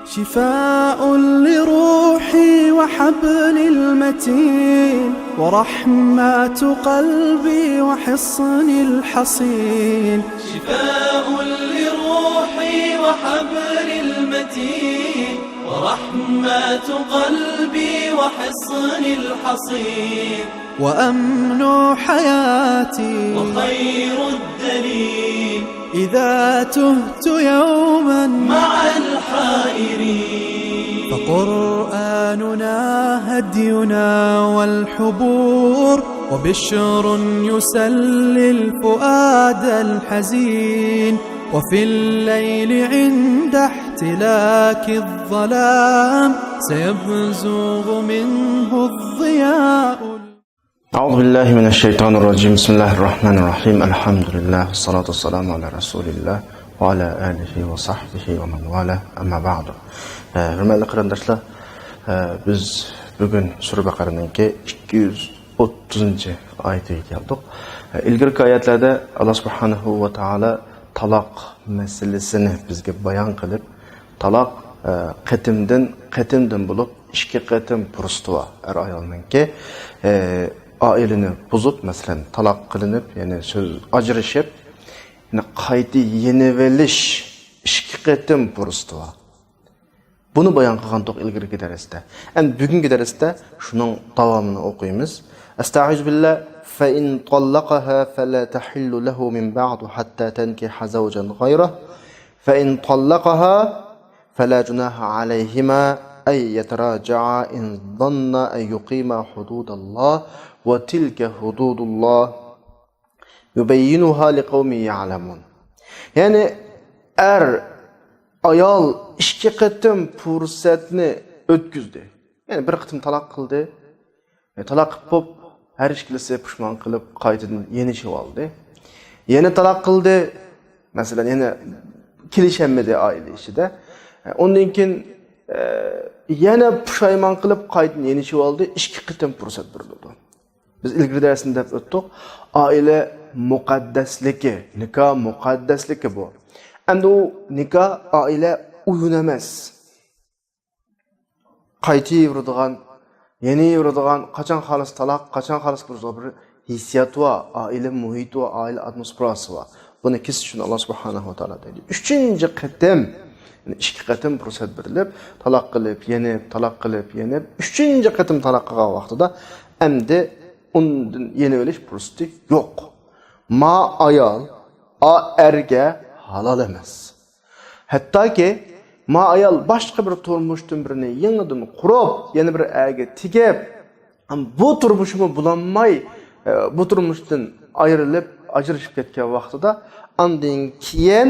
شفاء لروحي وحبل المتين ورحمة قلبي وحصن الحصين. شفاء لروحي وحبل المتين ورحمة قلبي وحصن الحصين. وأمن حياتي وخير الدليل إذا تهت يوما مع الحائرين. فقرآننا هدينا والحبور وبشر يسلي الفؤاد الحزين. وفي الليل عند احتلاك الظلام سيبزغ منه الضياء. أعوذ بالله من الشيطان الرجيم. بسم الله الرحمن الرحيم. الحمد لله والصلاة والسلام على رسول الله وعلى آله وصحبه ومن والاه. Amma ba'du. Hürmetli qarindoshlar, biz bugun Sura Baqaraninki 230 oyatiga keldik. Ilgirki oyatlarda Alloh subhanahu va taolo taloq masalasini bizga bayon qilib, taloq qatimdan bo'lib, ikki qatim purstuva er ayolninki ailini buzib, masalan, taloq qilinib, ya'ni so'z ajrashib, qayta yenivelish ikki qatim purstuva. Buni bayon qilgandik ilgirki darsda. Endi bugungi darsda shuning davomini o'qiymiz. Astag'iz billah. Fa in tallaqaha fala tahillu lahu min ba'du hatta tankiha zawjan ghayrahu. Fa in tallaqaha fala junaha alayhima ay yataraja'a in dhanna ay yuqima hududallah wa tilka hududullah yubayyinuha liqaumin ya'lamun. Yani ayol ikki qatim fursatni o'tkazdi. Yani bir qatim taloq qildi. Taloq qilib her ikkalasi pushmon qilib qaytadan yenishib oldi. Yana taloq qildi. Masalan, yana kelishamadi oila ishida. Ondan keyin yana pushaymon qilib qaytadan yenishib oldi. Ikki qatim fursat berildi. Biz ilgari darsda o'tdik. Oila muqaddasligi, nikoh muqaddasligi bu. Endi u nikoh oila uyun emas. Qaytib yuradigan, yeni yuradigan, qachon xolis taloq, qachon xolis bir hissiyat va oila muhiti va oila atmosferasi va buni kesish uchun Alloh subhanahu va taolo deydi. 3-qatim, ya'ni 2 qatim fursat berilib, taloq qilib, yenib, 3-qatim taloq qilgan vaqtida endi undan yeni o'lish fursati yo'q. Ma ayol erga halal emas. Hattoki ma ayol boshqa bir turmushdan birini yangidan qurib, yana bir erga tigib, bu turmushimi bulanmay, bu turmushdan ayrilib, ajrashib ketgan vaqtida andin keyin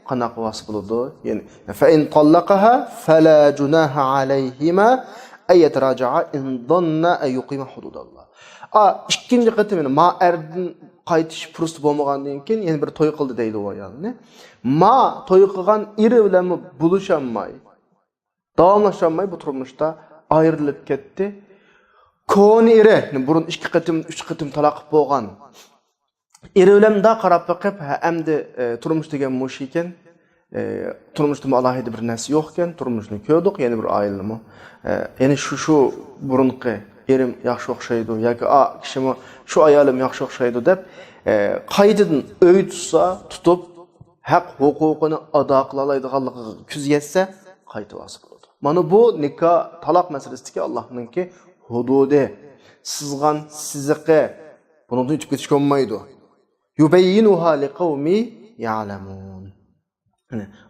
qanaqa vasf bo'ladi? Ya'ni fa in tallaqaha fala junaha alayhima ay yataraja'a in dhanna ay yuqima hududallah. İkinci qatim ma erdan qaytish fursati bo'lmagandan keyin yana bir to'y qildi deydi u ayolni. Ma to'y qilgan eri bilan bulishamay, davomlashamay bu turmushda ayrilib ketdi. Ko'ni eri, burun 2 qatim, 3 qatim taloq bo'lgan. Eri bilan da qarab baqib, endi turmush degan mush ekan, turmushda alohida bir narsa yo'q ekan, turmushni ko'rdik, yana bir oilami. Ya'ni shu burunqi erim yaxshi o'xshaydi yoki kishimi shu ayolim yaxshi o'xshaydi deb qaytadan o'y tutsa, tutib haq huquqini ado qila oladiganligiga ko'z yetsa qaytib olsa bo'ladi. Mana bu nikoh taloq masalasidagi Allohninki hududi, sizgan siziqi, bundan o'tib ketish olmaydi. Yubayyinuha liqaumi ya'lamun.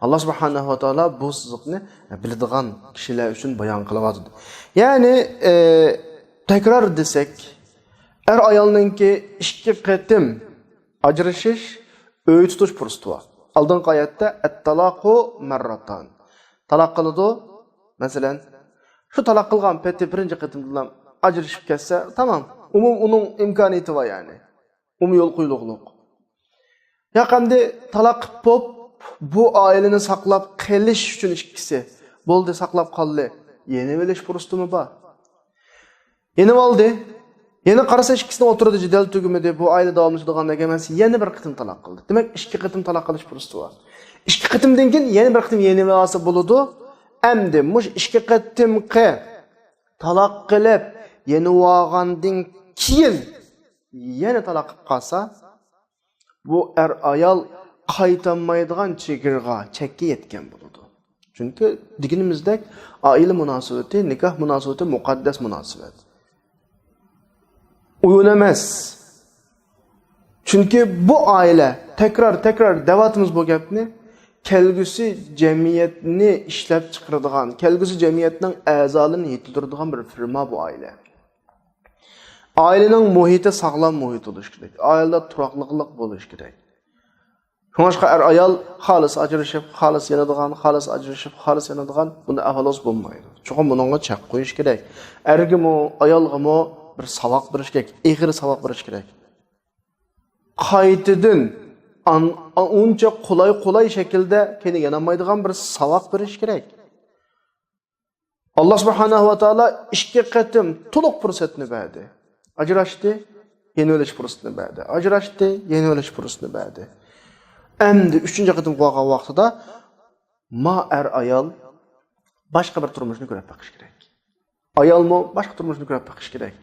Allah subhanahu wa taolo bu siziqni biladigan kishilar uchun bayon qilyapti. Ya'ni tekrar desek, ayolninki 2 qatim ajrashish, o'y tutish fursati bor. Oldingi oyatda at-talaqu marratan. Taloq qiladi. Masalan, shu taloq qilgan paytda birinchi qatim bilan ajrashib ketsa, tamam. Uning imkoniyati bor yani. Yo'l qo'yliqliq. Yaqindi taloq qilib bu oilani saqlab qilish uchun ikkisi bo'ldi, saqlab qoldi. Yeni bo'lish fursatimi bor? Yeni oldi. Yeni qarasa ikkisini o'tirdi jidal tugumida bu oila davomlashadigan emas, yana bir qatim taloq qildi. Demak, 2 qatim taloq qilish fursati bor. 2 qatimdan keyin yana bir qatim yeni olsa bo'ladi. Endi mush ikki qatimqi talaq qilib, yenivagandin keyin yana talaq qilib qolsa, bu ayol qaytanmaydigan chegirga, chekka yetgan bo'ladi. Chunki dinimizda oila munosabati, nikoh munosabati muqaddas munosabat. Uyun emas. Chunki bu oila tekrar davatimiz bu gapni kelgusi jamiyatni ishlab chiqaradigan, kelgusi jamiyatning a'zolarini yetildiradigan bir firma bu oila. Ailening muhiti sog'lom muhit bo'lishi kerak. Oilada turaqliqlik bo'lishi kerak. Şoňaşqa ayol xolis ajrashib, xolis yanadigan, xolis ajrashib, xolis yanadigan buni ahvolos bo'lmaydi. Chunki buningga chaq qo'yish kerak. Ergimi, ayolgimi bir savoq berish kerak, egri savoq berish kerak. Qaytidan uncha qulay shaklda keyin yanamaydigan bir savoq berish kerak. Allah subhanahu va taolo ikki qatim to'liq fursatni berdi. Ajrashdi, yana o'lish fursatini berdi. Ajrashdi, yana o'lish fursatini berdi. Endi 3-qatim qo'ygan vaqtida ayol boshqa bir turmushni ko'rib baqish kerak. Ayolmi boshqa turmushni ko'rib baqish kerak.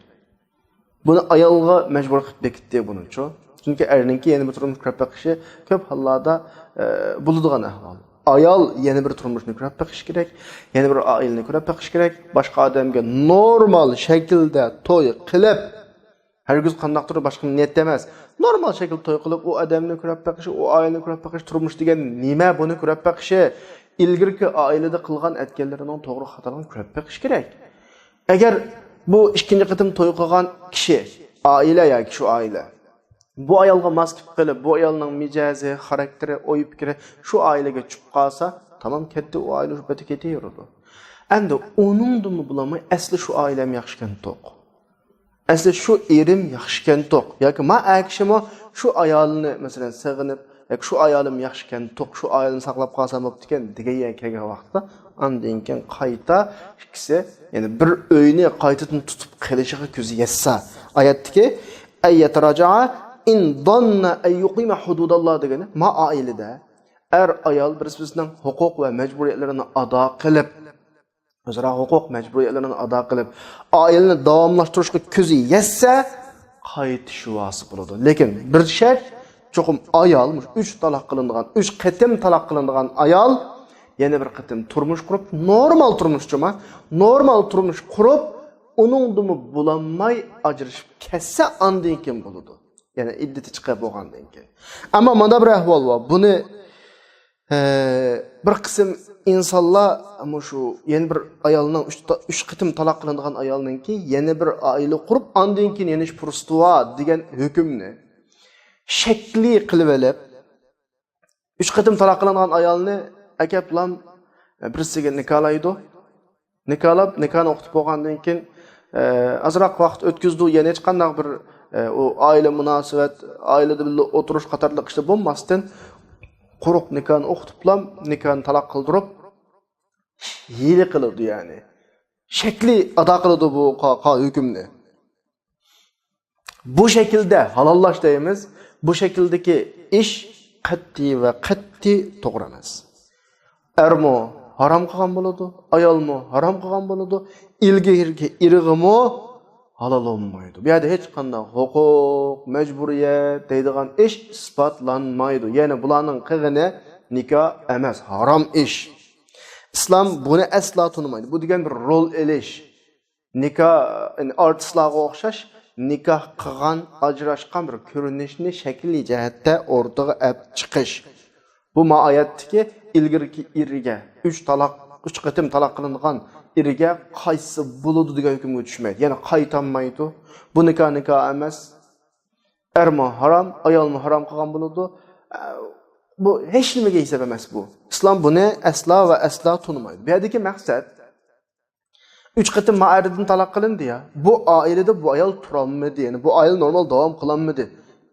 Buni ayolga majbur qilib bekitdi buningcha. Chunki erninki yana bir turmush ko'rib baqishi ko'p hollarda bo'ladigan ahvol. Ayol yana bir turmushni ko'rib baqish kerak, yana bir oilani ko'rib baqish kerak, boshqa odamga normal shaklda to'y qilib, hergiz qandaqdir boshqa niyat emas. Normal shaklda to'y qilib, u odamni ko'rib baqishi, u oilani ko'rib baqish, turmush degan nima buni ko'rib baqishi, ilgirki oilada qilgan atganlarining to'g'ri xatolarni ko'rib baqish kerak. Agar bu ikkinchi qatim to'y qilgan kishi, oila yoki shu oila bu ayolga mos qilib, bu ayolning mijozi, xarakteri, o'y fikri shu oilaga chiqib qolsa, tamom ketdi, u oila shubhati ketaveradi. Endi uningdimi bulamay, asli shu oilam yaxshikan to'q. Asli sşu erim yaxşiken toq. Yoki ma akishimo shu ayolni masalan sig'inib, yoki shu ayolim yaxshiken toq, shu ayolni saqlab qolsam bo'pti ekan degan kelgan vaqtda andan keyin qayta ikkisi, ya'ni bir uyni qaytadan tutib qilishiga ko'zi yetsa, oyatdagi ayyatraja'a in dhanna ay yuqima hududalloh degani ma oilada ayol bir-birining huquq va majburiyatlarini ado qilib o'zaro huquq majburiyatlarini ado qilib, oilani davomlashtirishga ko'zi yetsa, qaytish vosib bo'ladi. Lekin bir shart, cho'qim ayol 3 taloq qilingan, 3 qatim taloq qilingan ayol yana bir qatim turmush qurib, normal turmush qurib, uningdimi bulanmay ajrashib ketsa, andan keyin bo'ladi. Ya'ni iddati chiqib bo'lgandan keyin. Ammo mana bir ahvol bor. Buni bir qism insonlar ama şu yeni bir ayolning 3 qatim taloq qilingan ayolninki yeni bir oila qurib, andan keyin yana fursatva degan hukmni shakli qilib olib, 3 qatim taloq qilingan ayolni aka bilan birisiga nikohlaydi. Nikohni o'qitib bo'lgandan keyin azroq vaqt o'tkazdi, yana hech qanday bir o oila munosabat, oilada birga o'tirish qatorliq ishlar bo'lmasdan quruq nikohni o'qitiblam, nikohni taloq qildirib, hiyla qiladi yani. Shakli ado qiladi bu hukmni. Bu shaklda halollash deymiz. Bu shakldagi ish qat'iy to'g'ri emas. Ermo harom qilgan bo'ladi, ayolmo harom qilgan bo'ladi, ilgirki irg'imo halol olmaydi. Bu yerda hech qanday huquq, majburiyat deydigan ish isbotlanmaydi. Ya'ni bularning qilgani nikoh emas, harom ish. İslam buni asla tanımaydı. Bu degan bir rol elish. Nikoh artistlarga o'xshash nikoh qilgan, ajrashgan bir ko'rinishni shakli jihatda o'rtaga olib chiqish. Bu oyatdagi ilgirki iriga 3 qatim taloq qilingan iriga qaysi bo'ladi degan hukmga tushmaydi. Ya'ni qaytanmaydi. Bu nikoh emas. Ermo harom, ayolmi harom qilgan bo'ladi. Bu hech nimaga hisob emas bu. İslam buni asla va asla tanımaydi. Bu yerdagi maqsad 3 qatim ma'aridan taloq qilindi ya. Bu oilada bu ayol turolmadi. Ya'ni bu oila normal davom qilanmadi.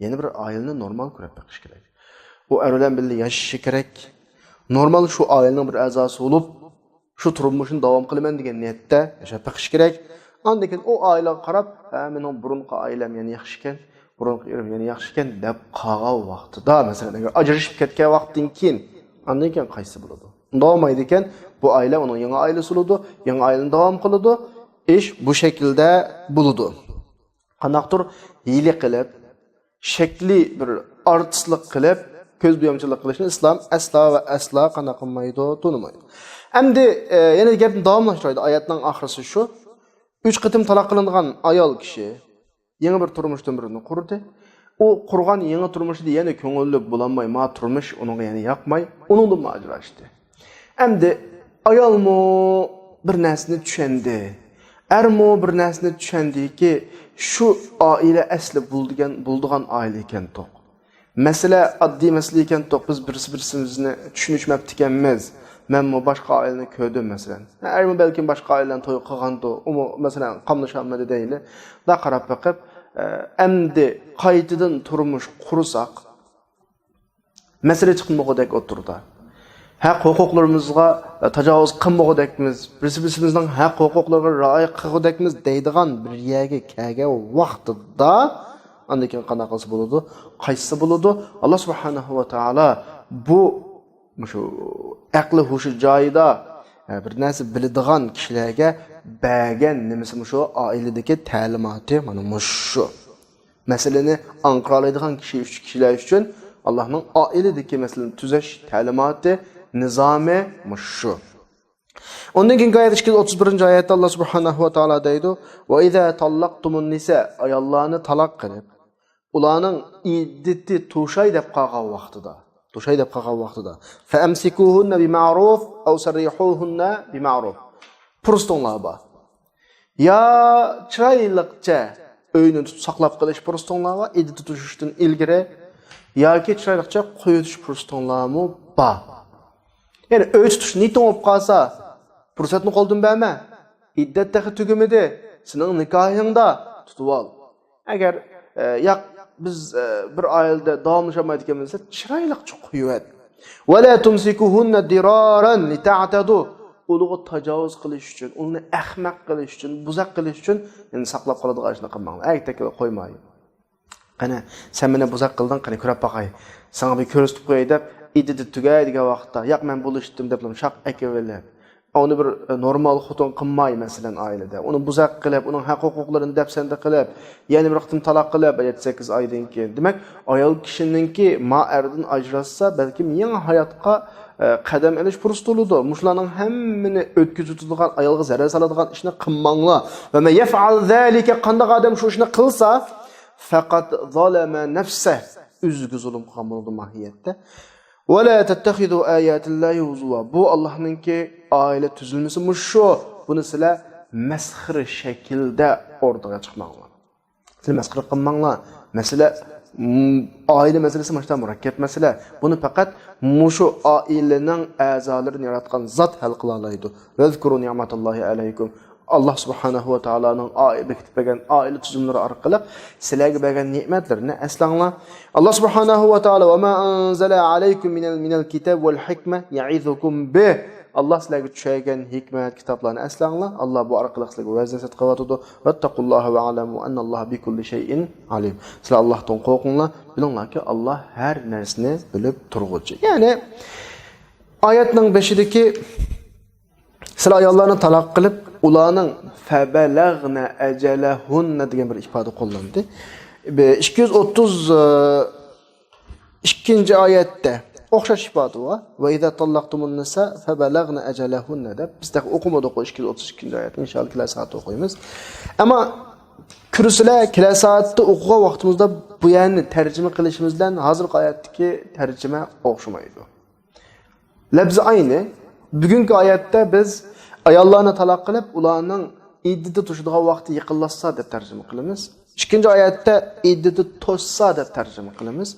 Yeni bir oilani normal ko'rib baqish kerak. Bu er bilan birga yashashi kerak. Normal shu oilaning bir a'zosi bo'lib, shu turmushni davom qilaman degan niyatda yashab baqish kerak. Ondan keyin o oilaga qarab, mening burunqi oilam yana yaxshi ekan, burunqi erim yana yaxshi ekan deb qolgan vaqtida, masalan, agar ajrashib ketgan vaqtdan keyin, ondan keyin qaysi bo'ladi? Doğmaydı iken bu aile onun yangi ailesi oludu. Yangi aileni devam kılıdı. İş bu şekilde buludu. Qanaqdır hile qilib, şekli bir artistlik qilib, ko'z buyamchilik qilishni islom asla va asla qanaqa qilmaydi, tunimaydi. Endi yana gapni davomlashtiraydi. Oyatning oxirisi shu. 3 qitim taloq qilingan ayol kishi yangi bir turmush umrini qurdi. O qurgan yangi turmushida yana ko'ngilli bo'lolmay, ma turmush unga yana yoqmay, uningdan ajrashdi. Endi ayolmi bir narsani tushundi. Ermo bir narsani tushundiki, şu aile asli bulduğan aile ekan to'q. Mesele addi mesele ekan to'q. Biz birimizni tushunishmabdi ekanmiz. Men mo boshqa aileni ko'rdim masalan. Ermo balkim boshqa ailedan to'y qilgandi, u masalan qamlashamadi deyli. Da qarab baqib, endi qaytadan turmush qursak, mesele chiqmagudek o'tirdi. Haq huquqlarimizga tajovuz qilmagudekmiz, birimizning haq huquqlariga rioya qilgudekmiz deydigan bir yerga kelgan vaqtida andan qanaqasi bo'ladi, qaysi bo'ladi? Alloh subhanahu va taolo bu shu aqli hushi joyida bir narsa biladigan kishilarga bergan nimasi shu oiladagi ta'limoti mana shu. Masalani anqiralaydigan kishilar uchun Allohning oiladagi masalan tuzash ta'limoti nizami shu. Ondan keyingi oyat 231-oyatda Alloh subhanahu va taolo deydi: "Va iza tallaqtumun nisa ayollarni taloq qilib, ularning iddati to'shay deb qolgan vaqtida, fa amsikuhunna bima'ruf aw sarrihuhunna bima'ruf." Purstonlar bor. Ya chiroyliqcha uyni saqlab qilish purstonlar va iddati tutishdan ilgari yoki chiroyliqcha qo'yitish purstonlarmi bor. Yani öyle tutuş niyetin olup kalsa, fırsatını qo'ldan berme. İddet dahi tügümedi. Senin nikahında tutup al. Eğer biz bir ailede davamlaşamaydı ekanmiz, chiroyliqcha qo'yib. Ve la tumsikuhunna diraran lita'tadu. Uluğu tajovuz qilish uchun, uni ahmaq qilish uchun, buzaq qilish uchun yani saqlab qoladigan ishni qilmang. Aytdek qo'ymay. Qani sen meni buzaq qilding, qani ko'rib baqay. Sana bir ko'rsatib qo'yay deb iddati tugaydigan vaqtda, yo'q men bo'lishdim deb shaq akavelib. Onu bir normal xotin qilmay masalan oilada. Uni buzaq qilib, uning haq-huquqlarini dafsanda qilib, yana bir vaqtim taloq qilib 7-8 oydan keyin. Demak, ayol kishininki ma'ardan ajrashsa, balki yangi hayotga qadam ilish fursati bo'ladi. Mushlarning hammini o'tkazadigan, ayolga zarar soladigan ishni qilmanglar. Va ma yaf'al zalika qanday odam shu ishni qilsa, faqat zalama nafsa. Üzgü zulm qilgan bo'ladi mahiyatda. Ve la tettehidu ayatillahi huzwa. Bu Allah'ınki aile tüzülmesi şu. Bunu sizler meskhir şekilde ortaya çıkmanglar. Sizler meskhir qilmanglar. Mesela aile meselesi başta murakkab mesele. Bunu fakat şu ailenin a'zalarini yaratgan zat hal qila oladi. Vezkuru ni'matallahi alaykum. Allah subhanahu wa ta'ala'nın bekitpegen aile tüzümleri arqılı sizlerge bergen nimetlerini eslanglar. Allah subhanahu wa ta'ala ve ma anzala alaykum minel kitab vel hikme ya'izukum bih. Allah sizlerge düşeygen hikmet kitaplarını eslanglar. Allah bu arqılı sizlerge vaznasat qavatıdı. Vettaqullaha ve alamu ennallaha bi kulli şeyin alim. Sizler Allah'tan qorqunlar. Bilinglar ki Allah her nersini bilip turgucu. Yani ayetning 5'ideki sizler ayollarni taloq qilib ularning fabelagna ajalahunna degan bir ifoda qo'llandi. 232 oyatda o'xshash ifoda bor. Va idza tallaqtumun nisa fabelagna ajalahunna deb bizda o'qimadik 232 oyatni inshaalloh kelar soat o'qiymiz. Ammo kurslar kelar soatda o'qigan vaqtimizda bu yerni tarjima qilishimiz bilan hozirgi oyatdagi tarjima o'xshamaydi. Labzi aynı. Bugungi oyatda biz ayollarni taloq qilib, ularning iddati tutishadigan vaqti yaqinlashsa deb tarjima qilamiz. Ikkinchi oyatda iddati to'shsa deb tarjima qilamiz.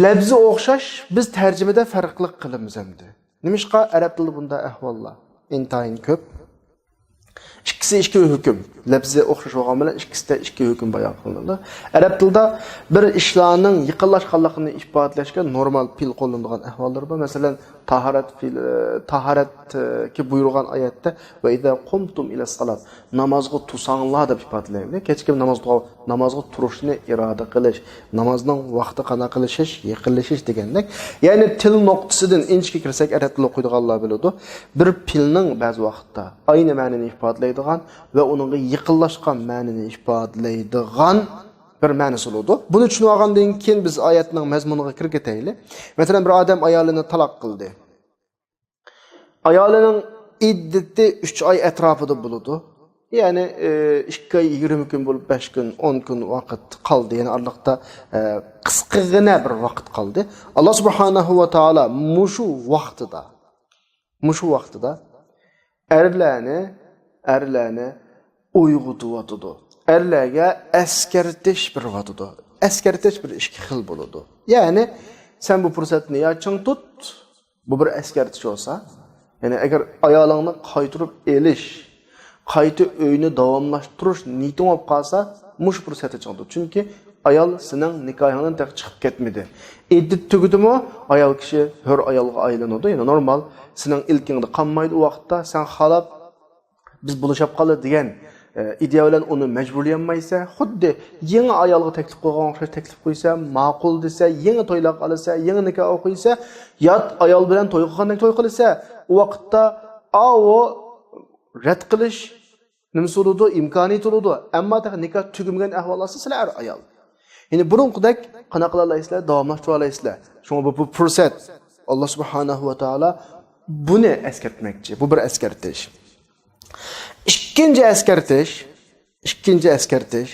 Labzi o'xshash, biz tarjimada farqlilik qilamiz endi. Nimishqa arab tilida bunda ahvollar intayin ko'p. Ikkisi ikkisi ikki hukm. Lafzi o'xshash bo'lgan bilan ikkisida ikki hukm bayon qilinadi. Arab tilida bir ishlarning yaqinlashganligini ifodalashga normal fil qo'llanilgan ahvollar bor. Masalan, tahoratga buyurgan oyatda va idza qumtum ila salat namozga tursanglar deb ifodalaydi. Kechki namozga turishni iroda qilish, namozning vaqti qana qilishish, yaqinlashish degandek. Ya'ni til nuqtasidan inchga kirsak arab tili o'qiydiganlar biladi. Bir filning ba'zi vaqtda ayni ma'noni ifodalaydigan va uningga yaqinlashgan ma'noni ifodalaydigan bir ma'nosi bo'ladi. Buni tushunib olgandan keyin biz oyatning mazmuniga kirib ketaylik. Masalan, bir odam ayolini taloq qildi. Ayolining iddati 3 oy atrofida bo'ladi. Ya'ni 2 oy 20 kun bo'lib 5 kun, 10 kun vaqt qoldi. Ya'ni aralıqda qisqagina bir vaqt qoldi. Alloh subhanahu va taolo mushu vaqtida erlarni uyg'otyapti. Erlarga askartish bir vaqtida. Askartish bir ikki xil bo'ladi. Ya'ni sen bu fursatni ya ching tut, bu bir askartish olsa, ya'ni agar ayolingni qaytirib elish, qayta uyni davomlashtirish niyating olib qolsa, mush fursatni ching tut. Chunki ayol sening nikohingdan taq chiqib ketmedi. Iddat tugudimi, ayol kishi hur ayolga aylanadi. Ya'ni normal sening ilkingda qolmaydi u vaqtda sen xalab biz bulashab qoldi degan ideya bilan uni majburlamaysa, xuddi yangi ayolga taklif qo'ygan o'xshash taklif qo'ysa, ma'qul desa, yangi to'ylab qolsa, yangi nikoh o'qiysa, yot ayol bilan to'y qilgandek to'y qilsa, u vaqtda o rad qilish nima bo'ladi, imkoniyat bo'ladi. Ammo nikoh tugamagan ahvolda sizlar ayol. Ya'ni burunqidek qanaqa qilasizlar, davomlashtira olasizlar. Shunga bu fursat Alloh subhanahu va taolo buni eskartmoqchi. Bu bir eskartish. İkinci eskartish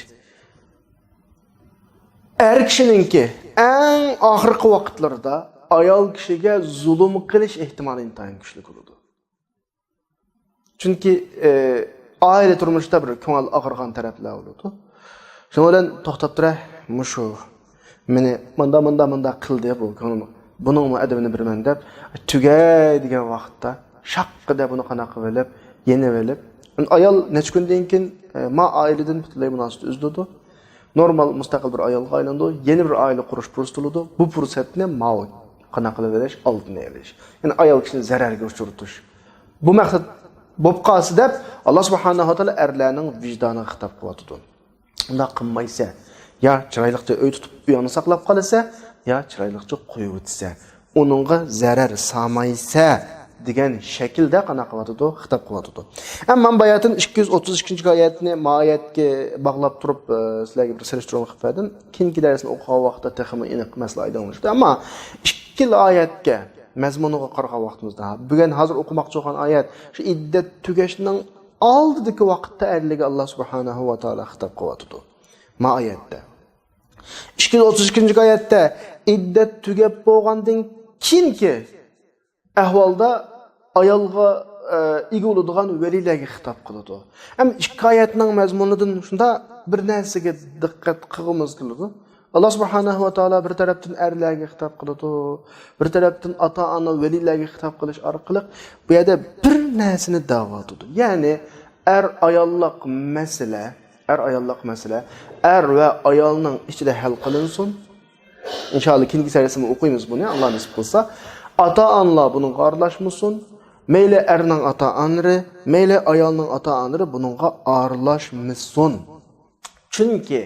er kishininki eng oxirgi vaqtlarda ayol kishiga zulm qilish ehtimoli intayin kuchli bo'ladi. Chunki oila turmushda bir ko'ngil og'irgan taraflar bo'ladi. Shuning bilan to'xtab tura, mushu meni menda qildi bu ko'nglim. Buning adabini birman deb tugay degan vaqtda shaqqida buni qanaqa qilib, yenib olib ayol necha kundan keyin ma oiladan butunlay munosabat uzdi. Normal mustaqil bir ayolga aylandi. Yeni bir oila qurish fursati. Bu fursatni ma'o qanaqa qilib verish, oldini olish. Ya'ni ayol kishini zararga uchratish. Bu maqsad bo'lib qolsa deb Alloh subhanahu va taolo erlarning vijdoniga xitob qilyapti. Unda qilmaysa, ya chiroyliqcha uy tutib uyini saqlab qolsa, ya chiroyliqcha qo'yib o'tsa, uningga zarar samaysa degan shaklda qanaqa qilyapti, xitob qilyapti. Ammo bayatin 232-oyatni oyatga bog'lab turib sizlarga bir selishtiruv qilib berdim. Keyingi darsni o'qigan vaqtda texmi aniq masala aytmoqchi. Ammo ikki oyatga mazmuniga qaragan vaqtimizda bugun hozir o'qimoqchi bo'lgan oyat shu iddat tugashning oldidagi vaqtda erliga Alloh subhanahu va taolo xitob qilyapti. Ma oyatda 232-oyatda iddat tugab bo'lgandan keyingi ahvolda ayolga ega bo'ladigan valilarga xitob qiladi. Ham ikki oyatning mazmunidan shunda bir narsaga diqqat qilishimiz kerak. Alloh subhanahu va taolo bir tarafdan erlarga xitob qiladi, bir tarafdan ota-ona valilarga xitob qilish orqali bu yerda bir narsani da'vat etadi. Ya'ni er ayollik masala er va ayolning ichida hal qilinsin. İnşallah ikinci serisini okuyumuz bunu. Allah nasip kılsa. Ata-anlar bununla arlaşmışsın. Meyle erinin ata-anları, meyle ayalının ata-anları bununla arlaşmışsın. Çünkü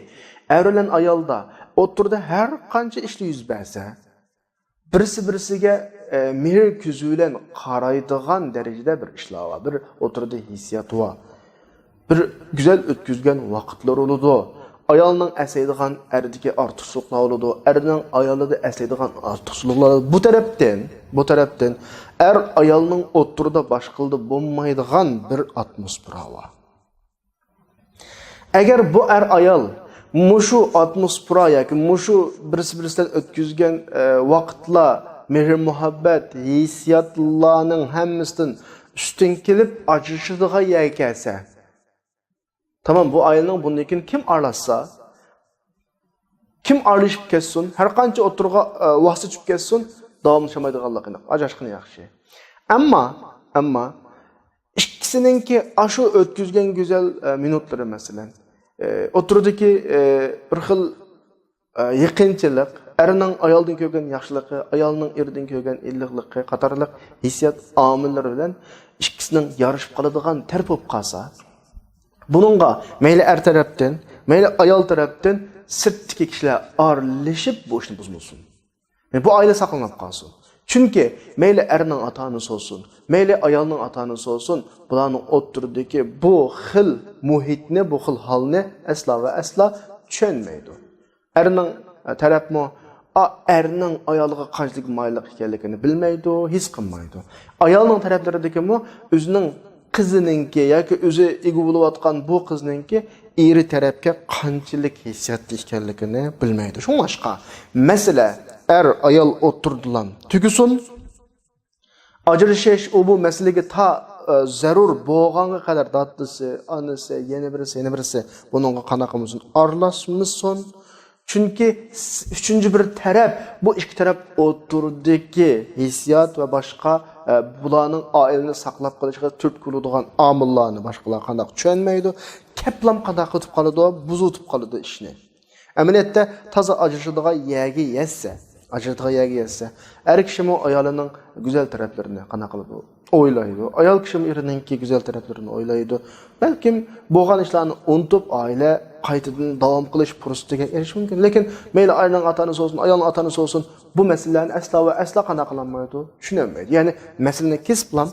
er ile ayalda oturda her kanca işli yüz berse, birisi mehir küzüyle qaraydıgan derecede bir işler var. Bir oturda hissiyat var. Bir güzel ötküzgen vakitler oldu. Ayalının əsəydiğən ərdiki artıqsılıqlar oldu. Ərinin ayalında əsəydiğən artıqsılıqlar oldu. Bu tərəfdən ər ayalının oturda başqıldı bulmaydiğən bir atmosfera var. Əgər bu ər ayal muşu atmosfera yoki muşu birisi-birisindən ötküzgən vaqtlar, mehr muhabbət, hissiyatlarının həmməsindən üstün kelib acışıdığa yəkəsə, tamam bu ailenin bundan keyin kim aralashsa, kim aralashib ketsin, har qancha o'tirga vaqt chiqib ketsin, davomlashamaydiganligini ajashqini yaxshi. Ammo ikkisininki aşu ötküzgen güzel minutları mesela. Oturdaki bir xil yaqinchilik, erning ayoldan ko'rgan yaxshiligi, ayolning erdan ko'rgan illiqligi qatorliq hissiyat omillari bilan ikkisining yarışib qoladigan taraf bo'lib qolsa, buningga mayli er tarafdan, mayli ayol tarafdan sirtdagi kishilar aralashib bu ishni buzmasin. Yani bu aile saqlanib qolsin. Chunki mayli erning ota-onasi olsun, mayli ayolning ota-onasi olsun, bularning o'ttiridagi bu xil muhitni, bu xil holni asla va asla tushunmaydi. Erning tarafmi erning ayoliga qanchalik mayliq ekanligini bilmaydi, his qilmaydi. Ayolning taraflaridagimi o'zining qizininki yoki o'zi ega bo'layotgan bu qizininki eri tarafga qanchalik hissiyatli ekanligini bilmaydi. Shunga masala er ayol o'tirdilar tugusun, ajrashish bu masalaga ta zarur bo'lganga qadar dadisi, onasi, yana birisi buningga qanaqamisin aralashmasin. Chunki üçüncü bir taraf, bu ikki taraf o'tirdagi hissiyat va boshqa bularning oilani saqlab qolishga turtki bo'ladigan omillarni boshqalar qanday tushunmaydi, kaplam qanday qilib qoladi, buzutib qoladi ishni. Amaliyotda toza ajrashadigan yagi yessa, er kishimi ayolining go'zal taraflarini qanday qilib o'ylaydi. Ayol kishimi erininki go'zal taraflarini o'ylaydi. Balkim bo'lgan ishlarni unutib oila qaytadan davom qilish fursatiga erishish mumkin. Lekin mayli ayolning ota-onasi olsun, ayolning ota-onasi olsun, bu masalalarni aslo va aslo qanday qilinmaydi, tushunolmaydi. Ya'ni masalani kesib bilan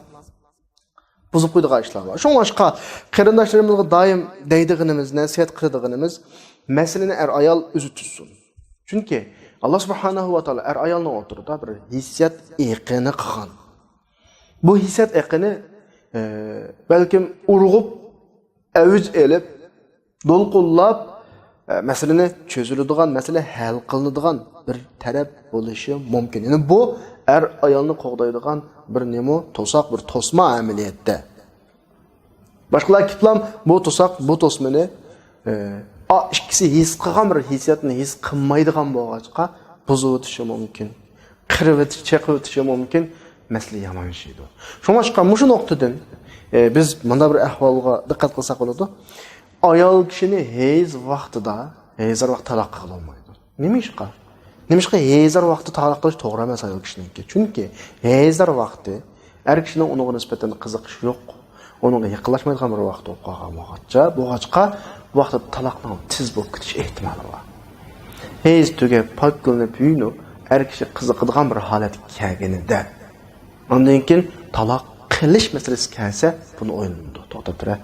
buzib qo'ydigan ishlar bor. Shunga qarindoshlarimizga doim deydiganimiz, nasihat qiladiganimiz, masalani ayol o'zi tutsin. Chunki Allah subhanahu wa ta'ala ayolning o'tirida bir hissiyat eqini qilgan. Bu hissiyat eqini balkim urg'ib, aviz elib, do'lqullab masalani cho'ziladigan, masala hal qilinadigan bir taraf bo'lishi mumkin. Ya'ni bu ayolni qo'g'daydigan bir nima to'saq, bir to'sma amaliyotda. Boshqalar kitlam bu to'saq, bu to'smani ikkisi his qilgan bir hissiyatni his qilmaydigan bo'lg'achqa buzib o'tishi mumkin. Qirib o'tishi mumkin. Masala yamanishidi. Shunga mushu nuqtadan biz mana bir ahvolga diqqat qilsak bo'ladi. Ayol kishini heyzar vaqt taloq qila olmaydi. Nimishqa heyzar vaqti taloq qilish to'g'ri emas ayol kishiniki. Chunki heyzar vaqti er kishining unga nisbatan qiziqish yo'q. Unga yaqinlashmaydigan bir vaqt bo'lib qolgan bo'g'achqa bu vaqtda taloqning tez bo'lib ketish ehtimoli bor. Heyz tugab, pak qilinib yuyinib, er kishi qiziqadigan bir holatga kelganida ondan keyin taloq qilish masalasi kelsa, buni o'ylaydi. To'xtab tura.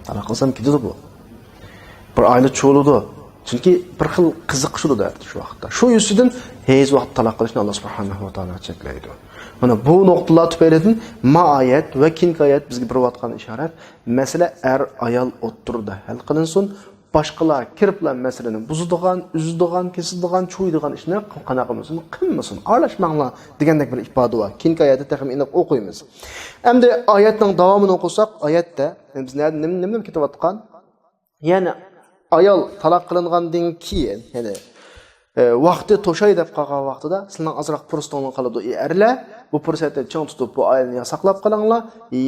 Taloq qilsam ketadi bu. Bir oila cho'ludi. Chunki bir xil qiziqish edi shu vaqtda. Shu yusidan heyz vaqt taloq qilishni Alloh subhanahu va taolo cheklaydi. Mana bu nuqtalar tufaylidan ma'ayat va kinkoyat bizga berayotgan ishorat, masala ayol o'tirida hal qilinsin. Boshqalar kiriblar masalani uzidigan, kesidigan, cho'ydigan ishni qanaqamisin, qilmasin, aralashmanglar degandek bir ifoda bor. Kinkoyatda taxmin aniq o'qiymiz. Endi oyatning davomini o'qisak, oyatda biz nima ketayotgan? Ya'ni ayol taloq qilingandan keyin, ya'ni vaqti to'shay deb qolgan vaqtida sizning azroq fursatni qoladi. Erlar bu fursatni chang tutib bu oilani saqlab qolinglar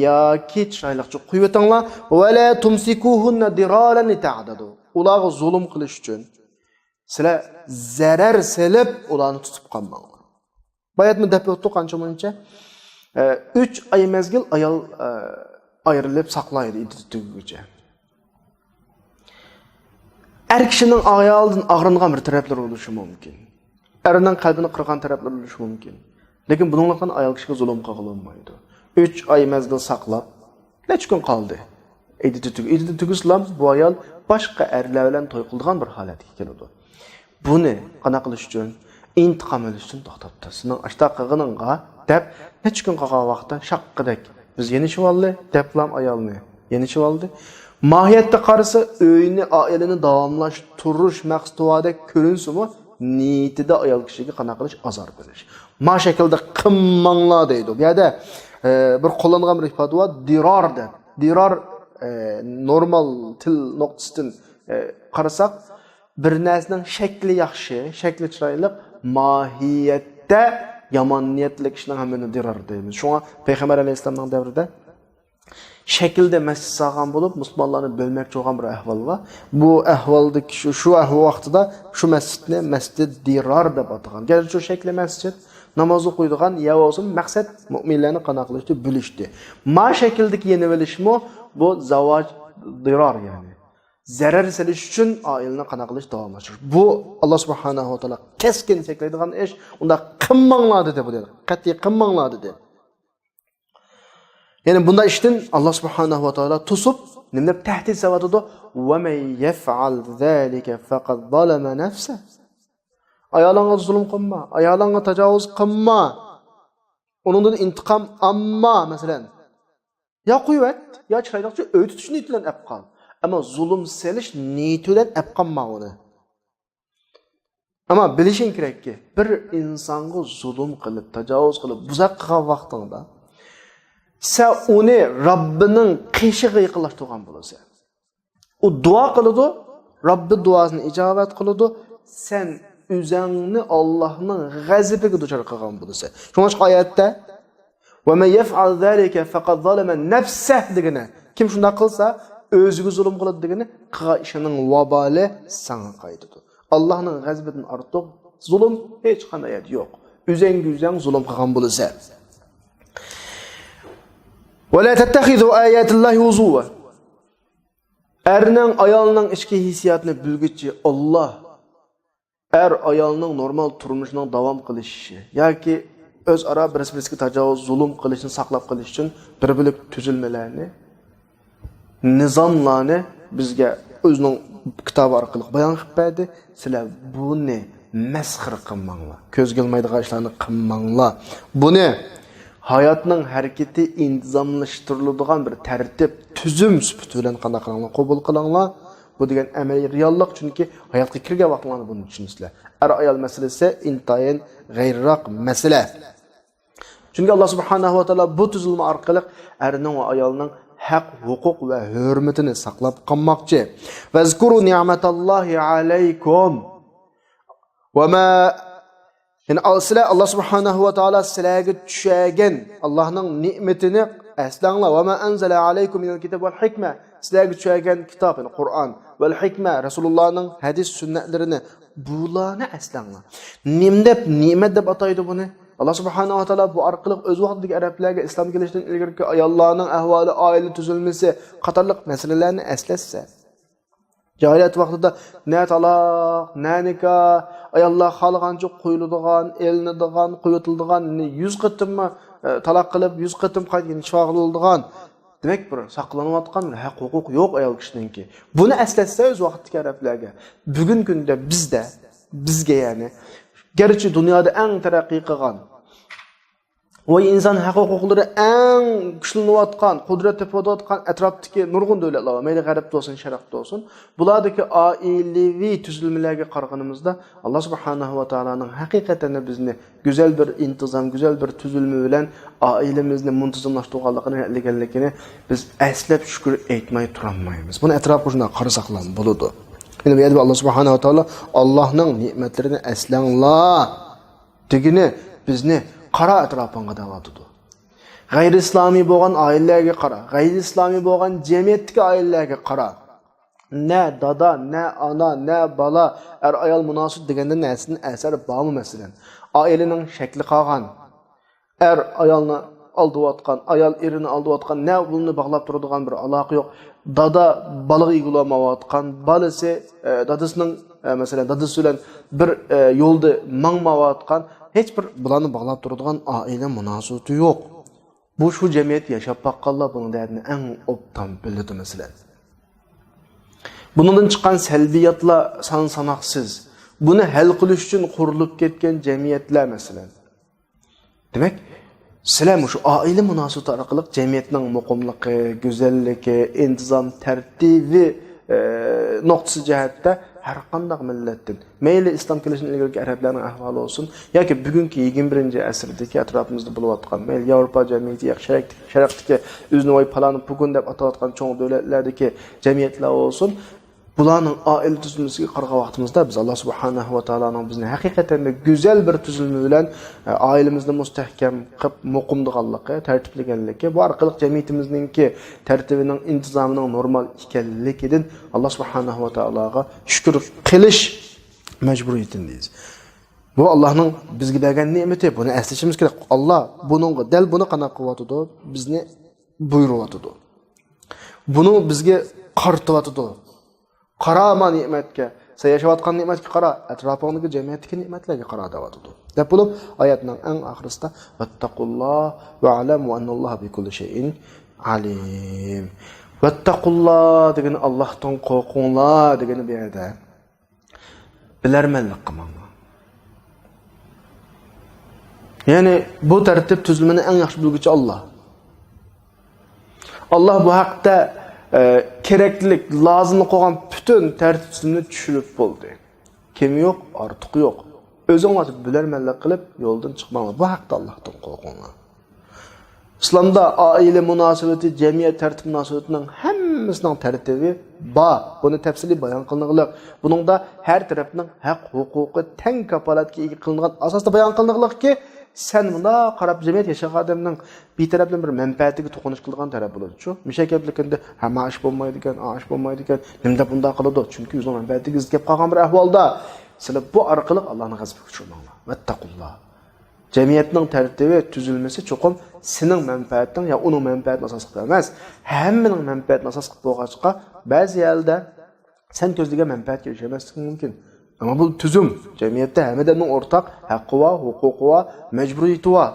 yoki chiroyliqcha qo'yib o'tinglar. Va la tumsikuhunna diraran ta'dadu. Ularga zulm qilish uchun sizlar zarar selib ularni tutib qolmanglar. Bayatni deb o'tdi qancha-muncha 3 oy mezgil ayol ayrilib saqlaydi iddatgacha. Er kishining ayoldan og'ringan bir taraflar bo'lishi mumkin. Erining qalbini qirgan taraflar bo'lishi mumkin. Lekin buningdan ayol kishiga zulm qilolmaydi. 3 oy mezgil saqlab, necha kun qoldi? Iddat tuguslam bu ayol boshqa erlar bilan to'y qilgan bir holatga keladi. Buni qana qilish uchun, intiqom olish uchun to'xtatdi. Sizning ashta qilganingga deb necha kun qolgan vaqtda shaqqidek biz yenishib oldi, deblam ayolni yenishib oldi. Mahiyatda qarasa uyni, oilani davomlashtirish maqsadida ko'rinsimi, niyatida ayol kishiga qana qilish azor berish. Ma shaklda qimmanglar deydi. Bu yerda bir qo'llangan bir ifoda bor, diror deb. Diror normal til nuqtasidan qarasak, bir narsaning shakli yaxshi, shakli chiroyli, mohiyatda yomon niyatli kishining hammani diror deymiz. Shunga Payg'ambar alayhisolamning davrida şekilde mescid sağan bulup Müslümanlarını bölmekçi olan bir ahval var. Bu ahvaldaki şu ahval vaxtıda şu mescidni Mescid Dirar deb atagan. Gerçi şu şekilde mescid namazı koyduğun ya olsun maksat müminlerini qanaqlashdi, bilishdi. Ma şekildeki yeni bilishmi bu zavac dirar yani. Zarar selish uchun oilani qanaqlash davomlashtir. Bu Alloh subhanahu va taolo keskin cheklaydigan ish. Unda qilmanglar dedi bu dedi. Qat'iy qilmanglar dedi. Yani bunda işten Allah subhanahu wa ta'ala tusup nimde tehdit savatıda ve men yef'al zalika faqad zalama nafsa. Ayalanga zulüm qilma, ayalanga tajavuz qilma. Onundan intiqam amma mesela. Ya kuyvet, ya çayrakçı öğütüş niyetiyle epqal. Ama zulüm seliş niyetiyle epqanma onu. Ama bilişin kerak ki bir insanga zulüm qilib, tajavuz qilib, buzaq qilgan vaqtida sen onu Rabbinin qishig'iga yaqinlashtirgan bo'lasan. O dua qiladi, Rabbi duasini ijobat qiladi, sen o'zingni Allohning g'azabiga duchor qilgan bo'lasan. Shuning uchun oyatda "Va men yef'al zalika faqad zalama nafsah" degani, kim shunday qilsa, o'ziga zulm qiladi degani, qilgan ishining vabali sana qaytadi. Allohning g'azabidan ortiq zulm hech qanday yo'q. O'zing zulm qilgan bo'lasan. ولا تتخذوا آيات الله هزوا. Erning ayolning ichki hissiyatini bilguchi Allah ayolning normal turmushining davom qilishi yoki o'zaro bir-biriga tajovuz, zulm qilishni saqlab qolish uchun bir-birlik tuzilmalarni, nizomlarni bizga o'zining kitobi orqali bayon qilib berdi. Sizlar buni masxir qilmanglar. Ko'zga ilmaydigan ishlarni qilmanglar. Buni hayatning harakati intizomlashtiriladigan bir tartib, tuzum sifati bilan qanday qilinglar, qabul qilinglar. Bu degan amaliy reallik, chunki hayotga kirgan vaqtlarni buni tushunisizlar. Ayol masalasi intayin g'ayriroq masala. Chunki Alloh subhanahu va taolo bu tuzilma orqali erning va ayolning haq, huquq va hurmatini saqlab qolmoqchi. Vazkuru ni'matallohi alaykum va ma yani sizlar Allah subhanahu wa ta'ala sizlarga tushagan Allohning ne'matini aslanglar. Va ma anzala alaykum minal kitab wal hikma. Sizlarga tushagan kitob, yani Qur'on val hikma, Rasulullohning hadis sunnatlarini bularni aslanglar. Ne'mat deb ataydi buni. Allah subhanahu wa ta'ala bu orqali o'z vaqtidagi arablarga islom kelishidan ilgari ayollarning ahvoli, oila tuzilmasi qatorliq masalalarni aslatsa. Cahiliyat vaqtida ne talaq, ne nikah, ayollar xalqancha qo'yiladigan, elinadigan, qo'yitiladigan, 100 qitimma talaq qilib, 100 qitim qaytgan shog'iladigan. Demak, bir saqlanayotgan haq, huquq yo'q ayol kishiningki. Buni aslatsa o'z vaqtidagi arablarga. Bugun kunda bizga yani garchi dunyoda eng taraqqiy qilgan va inson haq huquqlari eng kuchlanayotgan, qudrat topayotgan atrofdagi nurg'un davlatlar, mayli g'arbda bo'lsin, sharqda bo'lsin, bulardagi oilaviy tuzilmalarga qaraganimizda Alloh subhanahu va taoloning haqiqatan bizni go'zal bir intizom, go'zal bir tuzilma bilan oilamizni muntazamlashtirganligini biz aslab shukr aytmay turolmaymiz. Buni atrofga shunday qarasak bo'ladi. Endi bu yerda Alloh subhanahu va taolo Allohning ne'matlarini aslanglar degini bizni qara atrofingga davatidi. G'ayri islomiy bo'lgan oilalarga qara, g'ayri islomiy bo'lgan jamiyatdagi oilalarga qara. Ne dada, ne ana, ne bala, ayol munosib deganda narsaning asari bormi masalan? Oilaning shakli qolgan. Ayolni aldıyotgan, ayol erini aldıyotgan, ne bunu bağlab turadigan bir aloqa yo'q. Dada balığı igulamayotgan, balası dadasının mesela dadası bilan bir yo'lda mangmayotgan, hech bir bularni bağlab turadigan oila munosabati yo'q. Bu shu jamiyat yashab baqqanlar bunun derdini eng obdan biladi mesela. Bundan chiqqan salbiyatlar son sanoqsiz. Buni hal qilish uchun qurilib ketgan jamiyatlar mesela. Demak, sizlar shu oila munosabati orqali jamiyatning muqimligi, go'zalligi, intizom, tartibi nuqtasi jihatda har qanday millatdan, mayli islom kelishidan ilgari arablarning ahvoli olsun yoki bugungi 21-asrdagi atrofimizda bo'layotgan, mayli Yevropa jamiyati yoki sharqdagi o'zini voy palani bugun deb atayotgan cho'ng davlatlardagi jamiyatlar olsun, Bularning oila tuzilmasiga qaragan vaqtimizda biz Alloh subhanahu va taoloning bizni haqiqatan go'zal bir tuzilma bilan oilamizni mustahkam qilib muqimdiganligi, tartibliganligi, bu orqali jamiyatimizning tartibining, intizomining normal ekanligidan Alloh subhanahu va taologa shukr qilish majburiyatindayız. Bu Allah'ның bizga bergan ne'mati, buni eslashimiz kerak. Alloh buningga dal buni qanaq qilyotdi, bizni buyuryotdi. Buni bizga qartyotdi. Qarama ne'matga, sen yashayotgan ne'matga qara, atrofingdagi jamiyatdagi ne'matlarga qara deyotdi. Deb bo'lib, oyatning eng oxirisida vattaqulloh va alamu annalloha bikulli shay'in alim. Vattaqulloh degan Allohdan qo'rqinglar degani bu yerda. Bilarmanlik qilmanglar. Ya'ni bu tartib tuzilmani eng yaxshi bilguvchi Alloh. Alloh bu haqda keraklik, lozimli qo'ygan butun tartibni tushirib bo'ldi. Kim yo'q, ortiq yo'q. O'zinglar bilarmanlik qilib yo'ldan chiqmanglar. Bu haqda Allohdan qo'rqinglar. İslamda oila munosabati, jamiyat tartib munosabatining hammasining tartibi bor. Buni tafsili bayon qilinganlik. Buningda har tarafning haq, huquqi teng kafolatga ega qilingan asosda bayon qilinganlikki, sen bunda qarab jamiyat yashagan odamning betarafdan bir manfaatiga to'qinish qilgan taraf bo'ladi. Shu mushakablikda hamma ish bo'lmaydi ekan, ish bo'lmaydi ekan, nimda bunda qiladi? Chunki o'zining manfaatiga zidga qolgan bir ahvolda sizlar bu orqali Allohning g'azabiga uchramanglar. Vattaqulloh. Jamiyatning tartibi tuzilmasi cho'qim sening manfaating yo uning manfaatini asos qilib emas, hammaning manfaatini asos qilib bo'lg'achqa ba'zi yerda sen ko'zlagan manfaatga erishamasliging mumkin. Ama bu tüzüm, cemiyette hemmedenin ortak hakkı var, hukuku var, mecburiyeti var.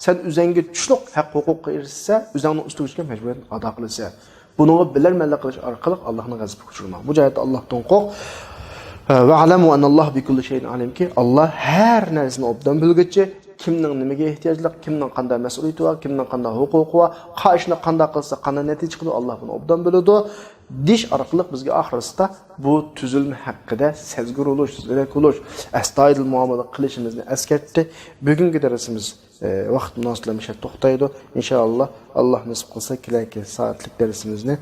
Sen üzenge güçlük hak hukuku erişse, üzerine üstü güçlük mecburiyetin ada kılırsa. Bunu bilermeli kılış arkalık Allah'ın gazabı kuçurma. Bu cihette Allah'tan kork. Ve alemu ennallahu bi kulli şeyin alim ki Allah her neresini obdan bilgitçi, kimning nimaga ehtiyojlik, kimning qanday mas'uliyati var, kimning qanday huquqi var, qayshini qanday qilsa, qanday natija chiqadi, Alloh buni obdan biladi. Dish orqali bizga oxirisida bu tuzilma haqida sezgir bo'lish, zerek bo'lish, astoydil muomala qilishimizni eskartdi. Bugungi darsimiz vaqt munosabati to'xtaydi. Inshaalloh Alloh nasib qilsa kelasi soatlik darsimizni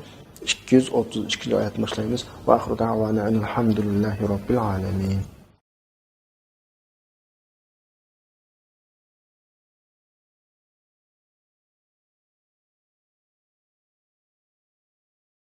232 oyat boshlaymiz. Va oxiri da'vana alhamdulillahi robbil alamin.